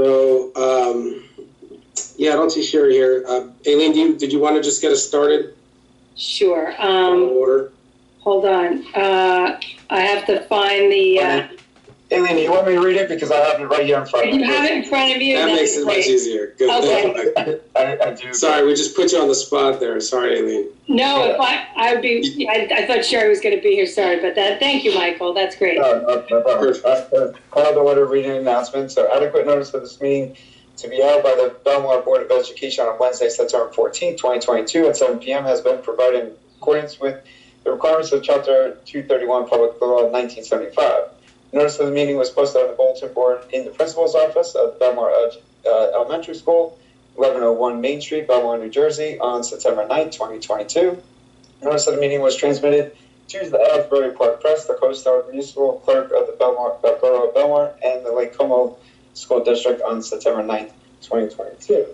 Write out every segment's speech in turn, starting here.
So, yeah, I don't see Sherry here. Aileen, did you want to just get us started? Sure. Order. Hold on. I have to find the. Aileen, do you want me to read it? Because I have it right here in front of me. You have it in front of you? That makes it much easier. Good. Okay. I do. Sorry, we just put you on the spot there. Sorry, Aileen. No, if I would be, I thought Sherry was going to be here. Sorry about that. Thank you, Michael. That's great. No problem. Call the order reading announcement. So adequate notice of this meeting to be held by the Belmar Board of Education on Wednesday, September 14th, 2022 at 7 p.m. has been provided in accordance with the requirements of Chapter 231 Public Law 1975. Notice of the meeting was posted on the bulletin board in the principal's office of Belmar Elementary School, 1101 Main Street, Belmar, New Jersey, on September 9th, 2022. Notice of the meeting was transmitted to the Asbury Park Press, the co-star municipal clerk of the Borough of Belmar, and the Lake Como School District on September 9th, 2022.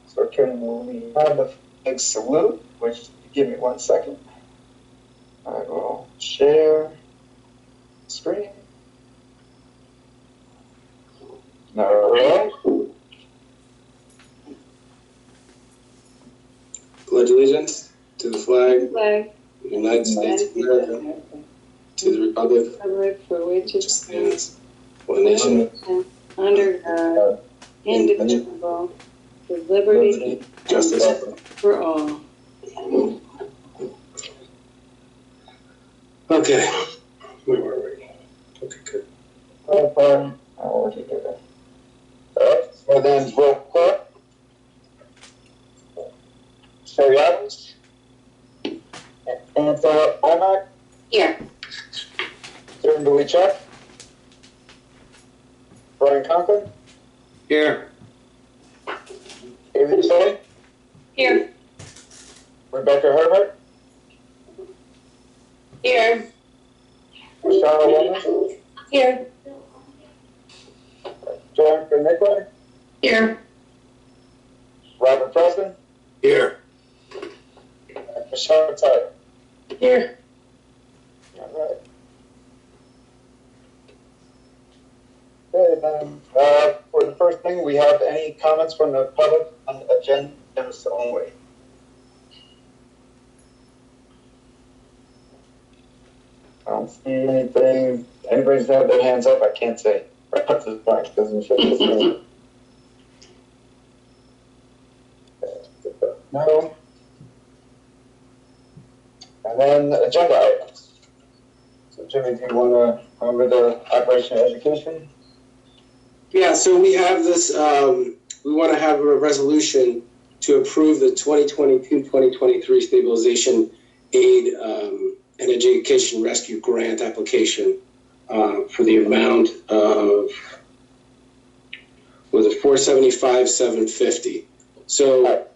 So can we have the big salute, which, give me 1 second. I will share screen. All right. Pledge allegiance to the flag, Flag. of the United States of America, to the republic For which which stands one nation, under God, indivisible, with liberty justice. for all. Okay. Where were we? Okay, good. I'll let you do that. All right. So then roll call. Sherry Adams. Anthony Almack. Here. Kimberly Chuck. Brian Conklin. Here. Avery Sully. Here. Rebecca Herbert. Here. Michelle Williams. Here. Jennifer Nicolay. Here. Robert Preston. Here. And Michelle Tyler. Here. All right. Okay, then for the first thing, we have any comments from the public on agendas only. I don't see anything. Anybody's had their hands up? I can't say. Right up to the point. Doesn't show the screen. No. And then agenda items. So Jimmy, do you want to go over the Operation Education? Yeah, so we have this, we want to have a resolution to approve the 2022-2023 Stabilization Aid and Education Rescue Grant application for the amount of, was it $475,750? So,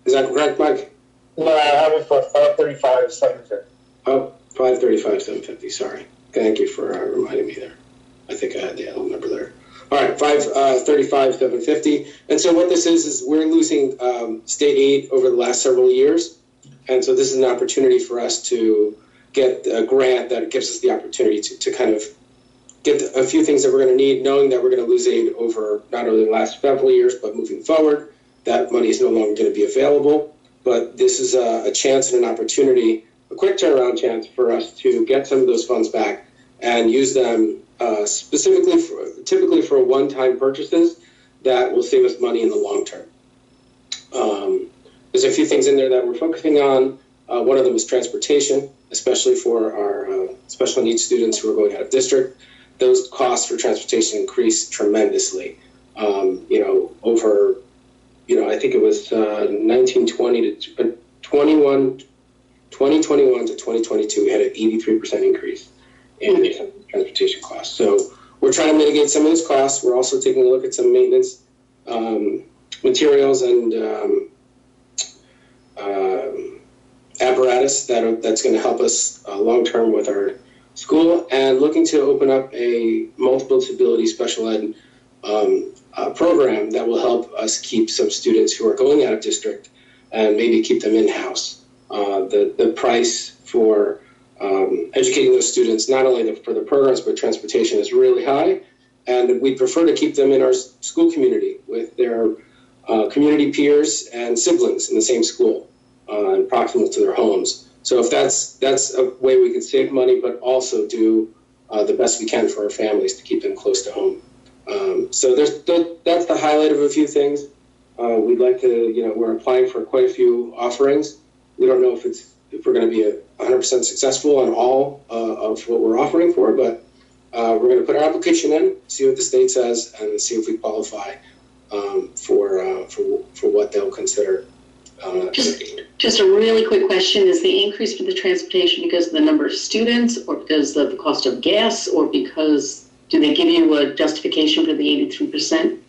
is that correct, Mike? No, I have it for $535,750. Oh, $535,750, sorry. Thank you for reminding me there. I think I had the L number there. All right, $535,750. And so what this is we're losing state aid over the last several years. And so this is an opportunity for us to get a grant that gives us the opportunity to kind of get a few things that we're going to need, knowing that we're going to lose aid over not only the last several years, but moving forward. That money is no longer going to be available. But this is a chance and an opportunity, a quick turnaround chance for us to get some of those funds back and use them typically for one-time purchases that will save us money in the long term. There's a few things in there that we're focusing on. One of them is transportation, especially for our special needs students who are going out of district. Those costs for transportation increased tremendously. I think it was 2021 to 2022, we had an 83% increase in transportation costs. So we're trying to mitigate some of those costs. We're also taking a look at some maintenance materials and apparatus that's going to help us long-term with our school, and looking to open up a multiple disability special ed program that will help us keep some students who are going out of district and maybe keep them in-house. The price for educating those students, not only for the programs, but transportation is really high. and we prefer to keep them in our school community with their community peers and siblings in the same school and proximal to their homes. So if that's a way we can save money, but also do the best we can for our families to keep them close to home. So that's the highlight of a few things. We'd like to, we're applying for quite a few offerings. We don't know if we're going to be 100% successful on all of what we're offering for, but we're going to put our application in, see what the state says, and see if we qualify for what they'll consider. Just a really quick question. Is the increase for the transportation because of the number of students, or because of the cost of gas, or because do they give you a justification for the 83%?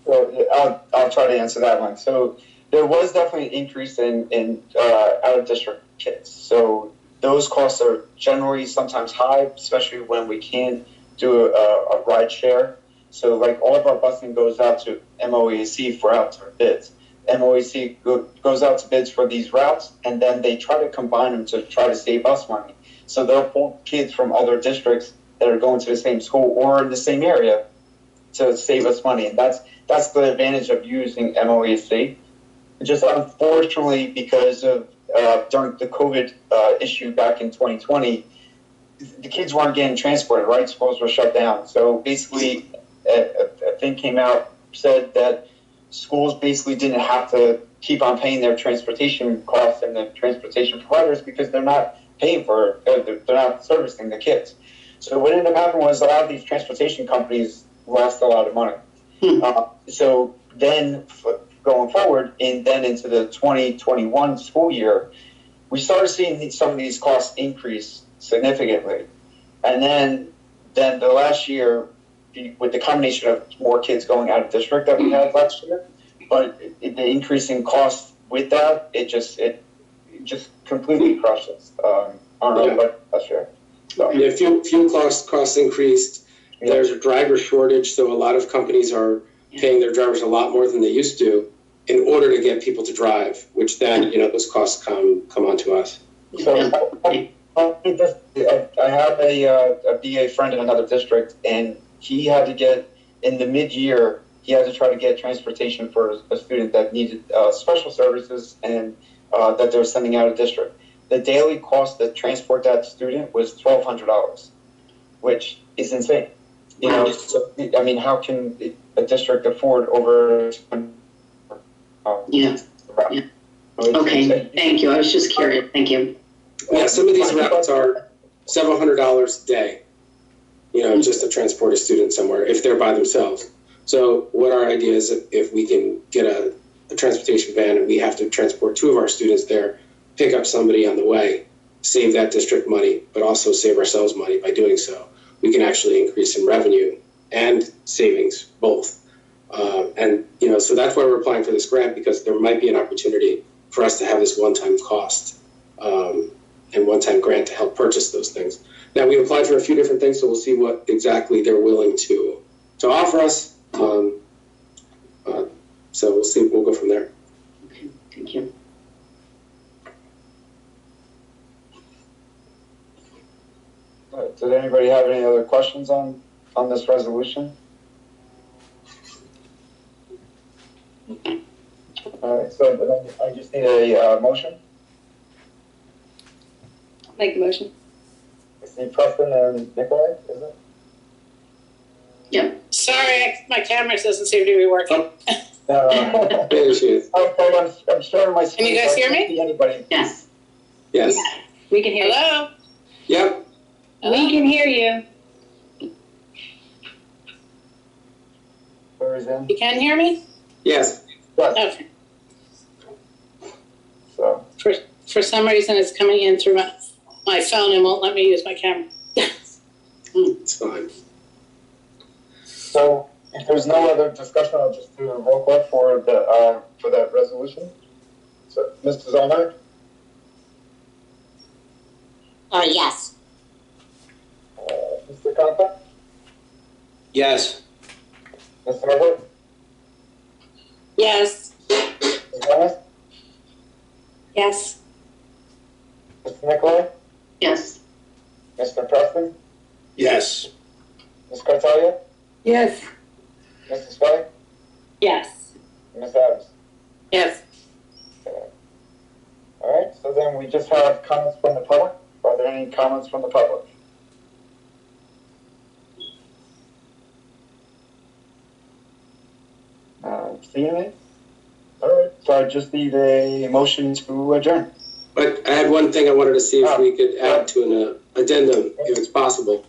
Well, I'll try to answer that one. So there was definitely an increase in out-of-district kids. So those costs are generally sometimes high, especially when we can't do a ride share. So like all of our busing goes out to MOEC for out-term bids. MOEC goes out to bids for these routes, and then they try to combine them to try to save us money. So they'll pull kids from other districts that are going to the same school or in the same area to save us money. And that's the advantage of using MOEC. Just unfortunately, because of during the COVID issue back in 2020, the kids weren't getting transported, right? Schools were shut down. So basically, a thing came out, said that schools basically didn't have to keep on paying their transportation costs and the transportation providers because they're not paying for it, they're not servicing the kids. So what ended up happening was a lot of these transportation companies lost a lot of money. So then going forward, and then into the 2021 school year, we started seeing some of these costs increase significantly. And then the last year, with the combination of more kids going out of district that we had last year, but the increase in cost with that, it just completely crushes. I don't know about last year. So. Yeah, fuel costs increased. Yeah. There's a driver shortage, so a lot of companies are paying their drivers a lot more than they used to in order to get people to drive, which then, those costs come onto us. So I have a BA friend in another district, and he had to get, in the mid-year, he had to try to get transportation for a student that needed special services and that they were sending out of district. The daily cost to transport that student was $1,200, which is insane. So, I mean, how can a district afford over? Yeah. Okay, thank you. I was just curious. Thank you. Yeah, some of these routes are several $100s a day, just to transport a student somewhere if they're by themselves. So what our idea is, if we can get a transportation van and we have to transport 2 of our students there, pick up somebody on the way, save that district money, but also save ourselves money by doing so. We can actually increase in revenue and savings, both. So that's why we're applying for this grant, because there might be an opportunity for us to have this one-time cost and one-time grant to help purchase those things. Now, we applied for a few different things, so we'll see what exactly they're willing to offer us. So we'll see. We'll go from there. Okay, thank you. Did anybody have any other questions on this resolution? All right, so I just need a motion. Make the motion. I see Preston and Nikolai, is it? Yeah. Sorry, my camera doesn't seem to be working. There she is. Okay, I'm sharing my screen. Can you guys hear me? See anybody? Yes. Yes. Yeah, we can hear you. Hello? Yep. We can hear you. Where is it? You can hear me? Yes. Yes. Okay. So. For some reason, it's coming in through my phone and won't let me use my camera. It's fine. So if there's no other discussion, I'll just do a roll call for that resolution. So, Mrs. Allnight? Yes. Mr. Conta? Yes. Mr. Herbert? Yes. Ms. Gomez? Yes. Mr. Nicolai? Yes. Mr. Preston? Yes. Ms. Cartalia? Yes. Mrs. White? Yes. Ms. Adams? Yes. All right, so then we just have comments from the public. Are there any comments from the public? Seeing it? All right, so I just need a motion to adjourn. But I had one thing I wanted to see if we could add to an addendum, if it's possible.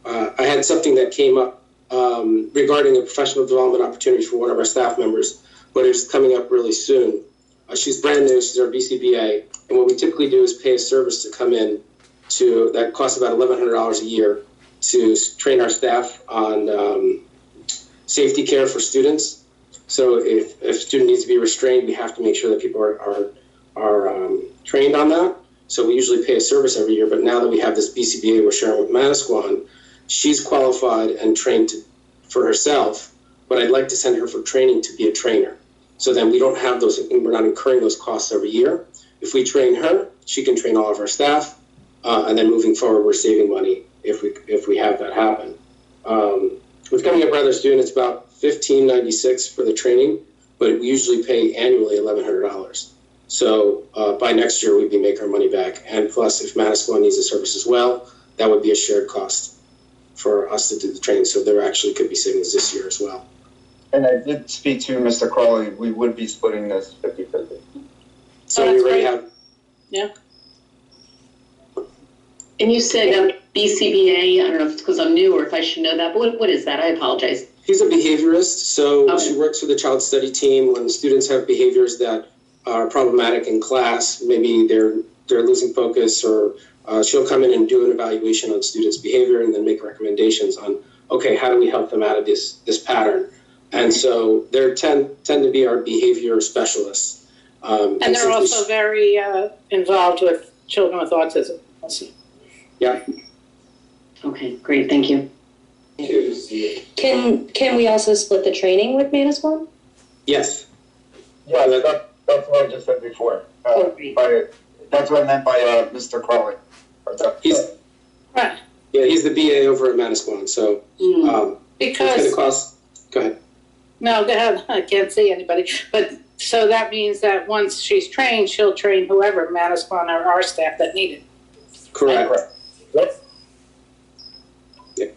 I had something that came up regarding a professional development opportunity for one of our staff members, but it's coming up really soon. She's brand new, she's our BCBA, and what we typically do is pay a service to come in that costs about $1,100 a year to train our staff on safety care for students. So if a student needs to be restrained, we have to make sure that people are trained on that. So we usually pay a service every year, but now that we have this BCBA we're sharing with Manasquan, she's qualified and trained for herself, but I'd like to send her for training to be a trainer. So then we don't have those, we're not incurring those costs every year. If we train her, she can train all of our staff, and then moving forward, we're saving money if we have that happen. With coming up rather soon, it's about $1,596 for the training, but we usually pay annually $1,100. So by next year, we'd be making our money back. And plus, if Manasquan needs the service as well, that would be a shared cost for us to do the training. So there actually could be savings this year as well. And I did speak to Mr. Crawley. We would be splitting this 50-50. So we already have. Yeah. And you said BCBA, I don't know if it's because I'm new or if I should know that, but what is that? I apologize. She's a behaviorist, so Okay. she works with the child study team when students have behaviors that are problematic in class. Maybe they're losing focus, or she'll come in and do an evaluation on students' behavior and then make recommendations on, okay, how do we help them out of this pattern? And so they tend to be our behavior specialists. And they're also very involved with children with autism. Yeah. Okay, great, thank you. Can we also split the training with Manasquan? Yes. Yeah, that's what I just said before. That's what I meant by Mr. Crawley. Right. Yeah, he's the BA over at Manasquan. So it's going Because, to cost. Go ahead. no, go ahead. I can't see anybody. But so that means that once she's trained, she'll train whoever, Manasquan or our staff that need it. Correct. Yep. Yeah.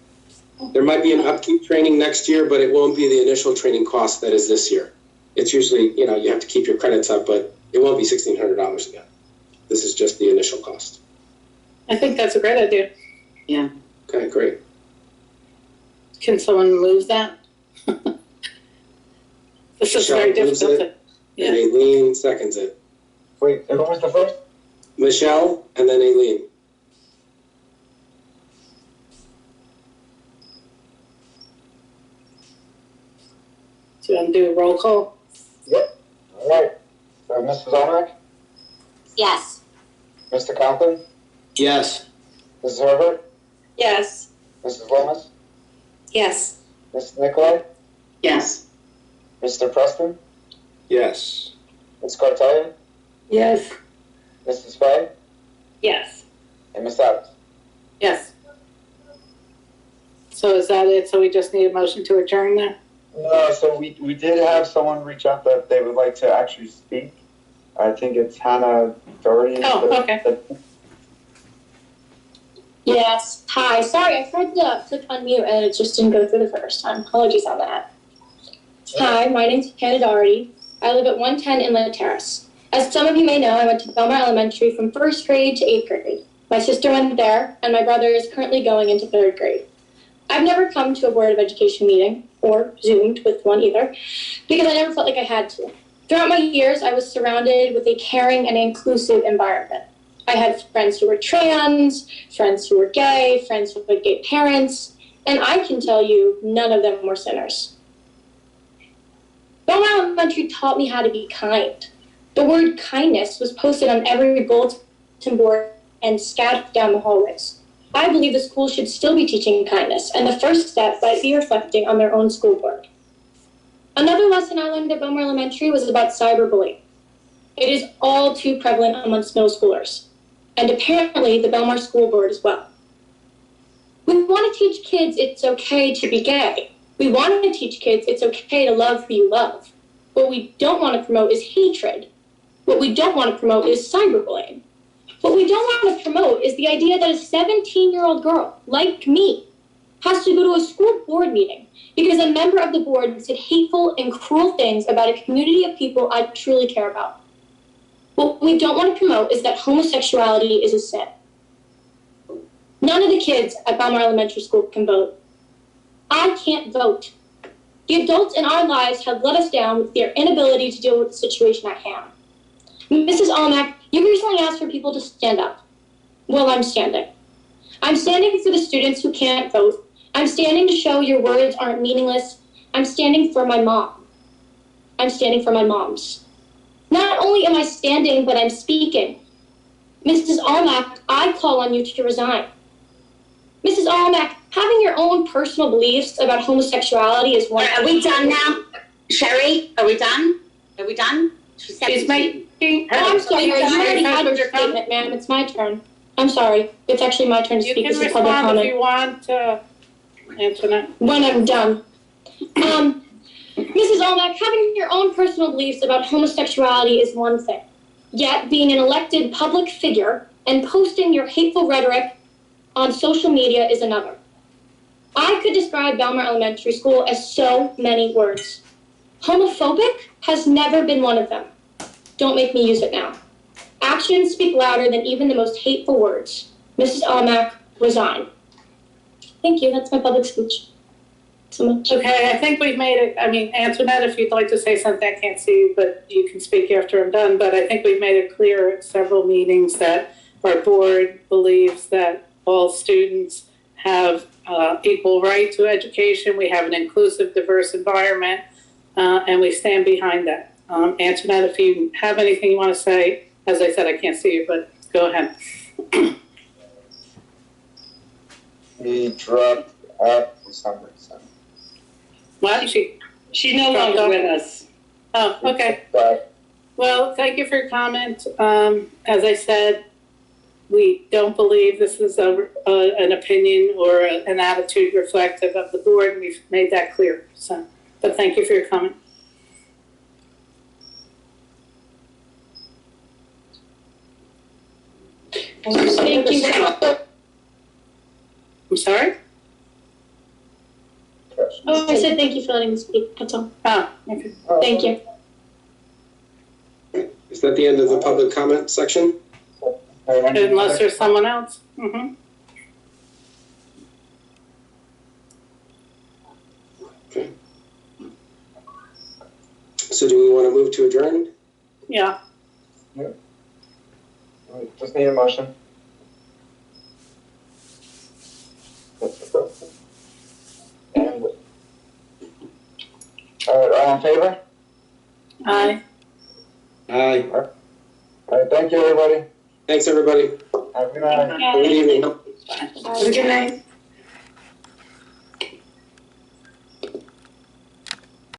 There might be an upkeep training next year, but it won't be the initial training cost that is this year. It's usually, you have to keep your credits up, but it won't be $1,600 again. This is just the initial cost. I think that's a great idea. Yeah. Okay, great. Can someone move that? This is very Michelle moves difficult. it, and Aileen seconds it. Wait, and who was the first? Michelle, and then Aileen. Do you want to do a roll call? Yep. All right. So Mrs. Almanac, Yes. Mr. Conklin, Yes. Mrs. Herbert, Yes. Mrs. Lomas, Yes. Mrs. Nicolai, Yes. Mr. Preston, Yes. Ms. Cartalia, Yes. Mrs. Fay, Yes. and Ms. Adams. Yes. So is that it? So we just need a motion to adjourn now? No, so we did have someone reach out that they would like to actually speak. I think it's Hannah Daugherty. Oh, okay. Yes. Hi. Sorry, I tried to click unmute and it just didn't go through the first time. Apologies on that. Hi, my name's Hannah Daugherty. I live at 110 Inlet Terrace. As some of you may know, I went to Belmar Elementary from 1st grade to 8th grade. My sister went there, and my brother is currently going into 3rd grade. I've never come to a Board of Education meeting, or Zoomed with one either, because I never felt like I had to. Throughout my years, I was surrounded with a caring and inclusive environment. I had friends who were trans, friends who were gay, friends who had gay parents, and I can tell you, none of them were sinners. Belmar Elementary taught me how to be kind. The word kindness was posted on every bulletin board and scattered down the hallways. I believe the school should still be teaching kindness, and the first step might be reflecting on their own school board. Another lesson I learned at Belmar Elementary was about cyberbullying. It is all too prevalent amongst middle schoolers, and apparently the Belmar School Board as well. We want to teach kids it's okay to be gay. We want to teach kids it's okay to love who you love. What we don't want to promote is hatred. What we don't want to promote is cyberbullying. What we don't want to promote is the idea that a 17-year-old girl, like me, has to go to a school board meeting because a member of the board said hateful and cruel things about a community of people I truly care about. What we don't want to promote is that homosexuality is a sin. None of the kids at Belmar Elementary School can vote. I can't vote. The adults in our lives have let us down with their inability to deal with the situation at hand. Mrs. Almack, you recently asked for people to stand up. Well, I'm standing. I'm standing for the students who can't vote. I'm standing to show your words aren't meaningless. I'm standing for my mom. I'm standing for my moms. Not only am I standing, but I'm speaking. Mrs. Almack, I call on you to resign. Mrs. Almack, having your own personal beliefs about homosexuality is one. Are we done now? Sherry, are we done? Are we done? She's making. Oh, I'm sorry. You already had your statement, ma'am. It's my turn. I'm sorry. It's actually my turn to speak. You can This is public respond comment. if you want, Antoinette. When I'm done. Mrs. Almack, having your own personal beliefs about homosexuality is one thing. Yet being an elected public figure and posting your hateful rhetoric on social media is another. I could describe Belmar Elementary School as so many words. Homophobic has never been one of them. Don't make me use it now. Actions speak louder than even the most hateful words. Mrs. Almack, resign. Thank you. That's my public speech. So much. Okay, I think we've made it. I mean, Antoinette, if you'd like to say something, I can't see you, but you can speak after I'm done. But I think we've made it clear at several meetings that our board believes that all students have equal right to education. We have an inclusive, diverse environment, and we stand behind that. Antoinette, if you have anything you want to say, as I said, I can't see you, but go ahead. He dropped out for some reason. What? She's no longer with us. Oh, okay. But Well, thank you for your comment. As I said, we don't believe this is an opinion or an attitude reflective of the board, and we've made that clear. So, but thank you for your comment. Thank you. I'm sorry? Oh, I said thank you for letting me speak. That's all. Oh, okay. Thank you. Is that the end of the public comment section? Unless there's someone else. Mm-hmm. Okay. So do we want to move to adjourn? Yeah. We just need a motion. And, all in favor? Aye. Aye. All right, thank you, everybody. Thanks, everybody. Have a good night. Good evening. Have a good night.